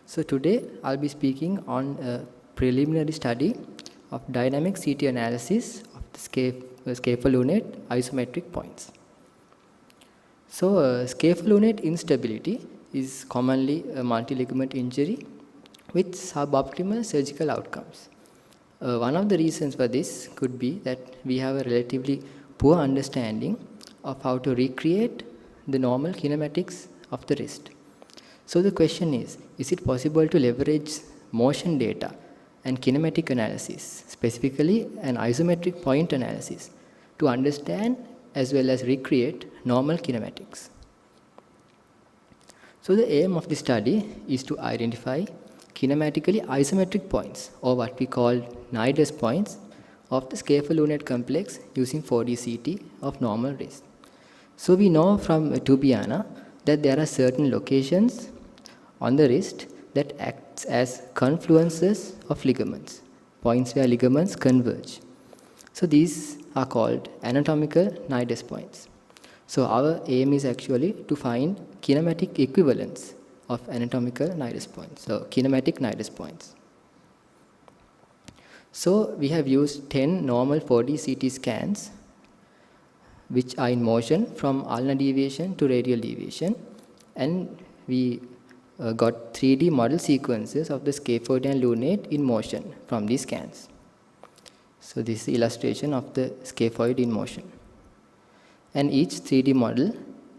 So today I'll be speaking on a preliminary study of dynamic CT analysis of the scapholunate isometric points. So scapholunate instability is commonly a multi-ligament injury with suboptimal surgical outcomes. One of the reasons for this could be that we have a relatively poor understanding of how to recreate the normal kinematics of the wrist. So the question is it possible to leverage motion data and kinematic analysis, specifically an isometric point analysis, to understand as well as recreate normal kinematics? So the aim of the study is to identify kinematically isometric points, or what we call nidus points, of the scapholunate complex using 4D CT of normal wrist. So we know from Tubiana that there are certain locations on the wrist that acts as confluences of ligaments, points where ligaments converge. So these are called anatomical nidus points. So our aim is actually to find kinematic equivalents of anatomical nidus points, so kinematic nidus points. So we have used 10 normal 4D CT scans which are in motion from ulnar deviation to radial deviation, and we got 3D model sequences of the scaphoid and lunate in motion from these scans. So this is the illustration of the scaphoid in motion. And each 3D model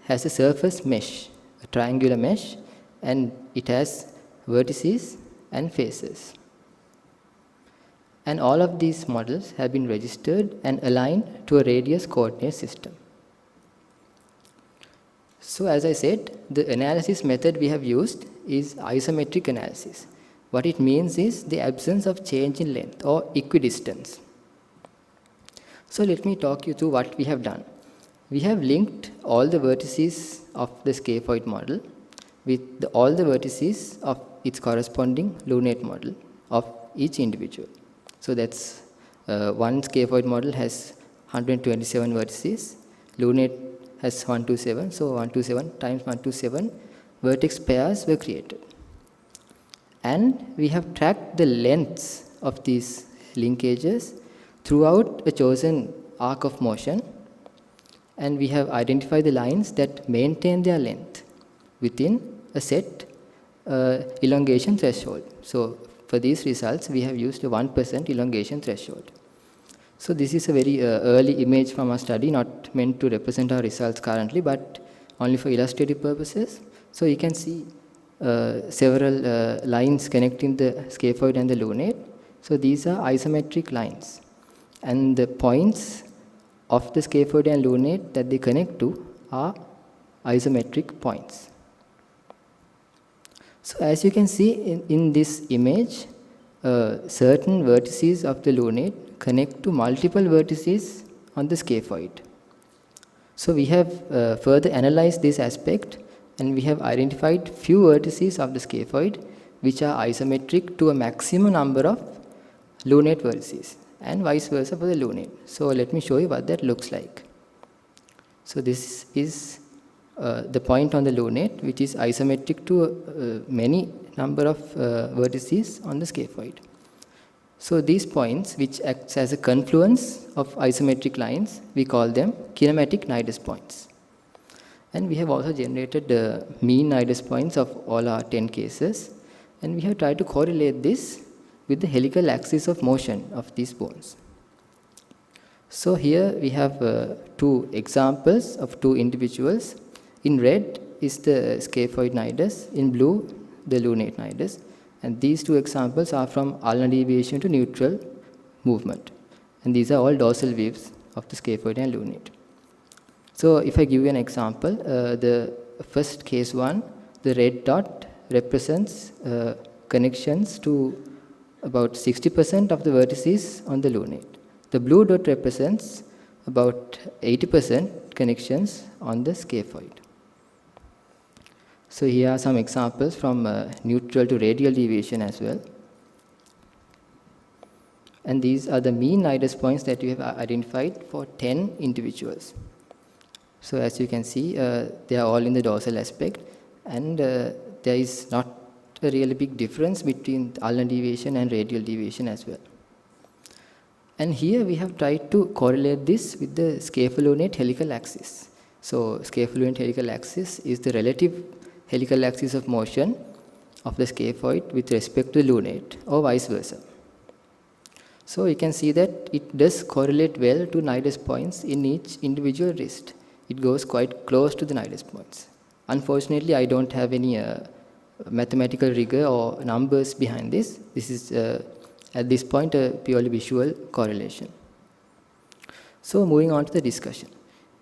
has a surface mesh, a triangular mesh, and it has vertices and faces. And all of these models have been registered and aligned to a radius coordinate system. So as I said, the analysis method we have used is isometric analysis. What it means is the absence of change in length or equidistance. So let me talk you through what we have done. We have linked all the vertices of the scaphoid model with all the vertices of its corresponding lunate model of each individual. So that's one scaphoid model has 127 vertices, lunate has 127, so 127 times 127 vertex pairs were created. And we have tracked the lengths of these linkages throughout a chosen arc of motion, and we have identified the lines that maintain their length within a set elongation threshold. So for these results, we have used a 1% elongation threshold. So this is a very early image from our study, not meant to represent our results currently, but only for illustrative purposes. So you can see several lines connecting the scaphoid and the lunate. So these are isometric lines. And the points of the scaphoid and lunate that they connect to are isometric points. So as you can see in this image, certain vertices of the lunate connect to multiple vertices on the scaphoid. So we have further analyzed this aspect, and we have identified few vertices of the scaphoid which are isometric to a maximum number of lunate vertices, and vice versa for the lunate. So let me show you what that looks like. So this is the point on the lunate which is isometric to many number of vertices on the scaphoid. So these points, which acts as a confluence of isometric lines, we call them kinematic nidus points. And we have also generated the mean nidus points of all our 10 cases, and we have tried to correlate this with the helical axis of motion of these bones. So here we have two examples of two individuals. In red is the scaphoid nidus, in blue the lunate nidus. And these two examples are from ulnar deviation to neutral movement. And these are all dorsal waves of the scaphoid and lunate. So if I give you an example, the first case one, the red dot represents connections to about 60% of the vertices on the lunate. The blue dot represents about 80% connections on the scaphoid. So here are some examples from neutral to radial deviation as well. And these are the mean nidus points that we have identified for 10 individuals. So as you can see, they are all in the dorsal aspect, and there is not a really big difference between ulnar deviation and radial deviation as well. And here we have tried to correlate this with the scapholunate helical axis. So scapholunate helical axis is the relative helical axis of motion of the scaphoid with respect to the lunate, or vice versa. So you can see that it does correlate well to nidus points in each individual wrist. It goes quite close to the nidus points. Unfortunately, I don't have any mathematical rigor or numbers behind this. This is at this point a purely visual correlation. So moving on to the discussion.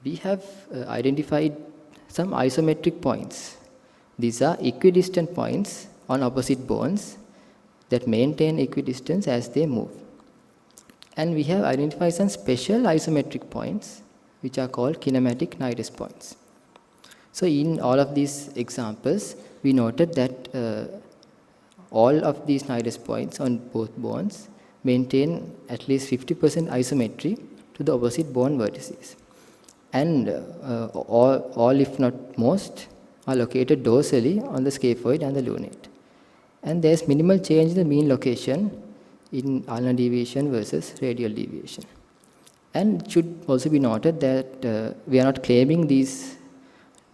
We have identified some isometric points. These are equidistant points on opposite bones that maintain equidistance as they move. And we have identified some special isometric points which are called kinematic nidus points. So in all of these examples, we noted that all of these nidus points on both bones maintain at least 50% isometry to the opposite bone vertices. And all, if not most, are located dorsally on the scaphoid and the lunate. And there is minimal change in the mean location in ulnar deviation versus radial deviation. And it should also be noted that we are not claiming these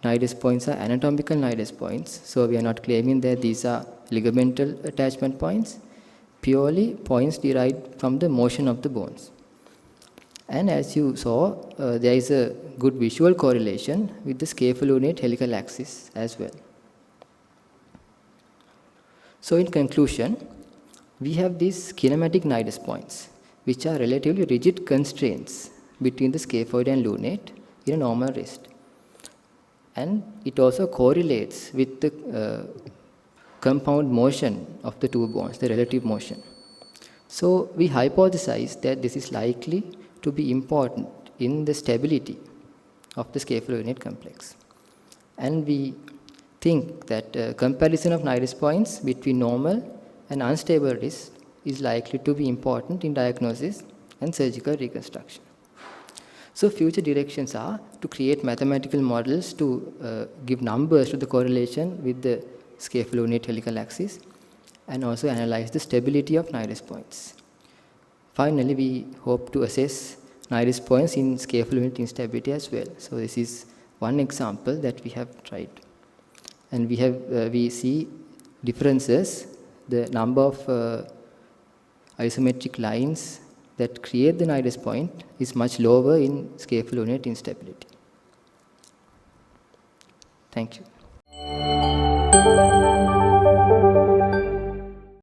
nidus points are anatomical nidus points. So we are not claiming that these are ligamental attachment points, purely points derived from the motion of the bones. And as you saw, there is a good visual correlation with the scapholunate helical axis as well. So in conclusion, we have these kinematic nidus points, which are relatively rigid constraints between the scaphoid and lunate in a normal wrist. And it also correlates with the compound motion of the two bones, the relative motion. So we hypothesize that this is likely to be important in the stability of the scapholunate complex. And we think that comparison of nidus points between normal and unstable wrist is likely to be important in diagnosis and surgical reconstruction. So future directions are to create mathematical models to give numbers to the correlation with the scapholunate helical axis, and also analyze the stability of nidus points. Finally, we hope to assess nidus points in scapholunate instability as well. So this is one example that we have tried. And we see differences. The number of isometric lines that create the nidus point is much lower in scapholunate instability. Thank you.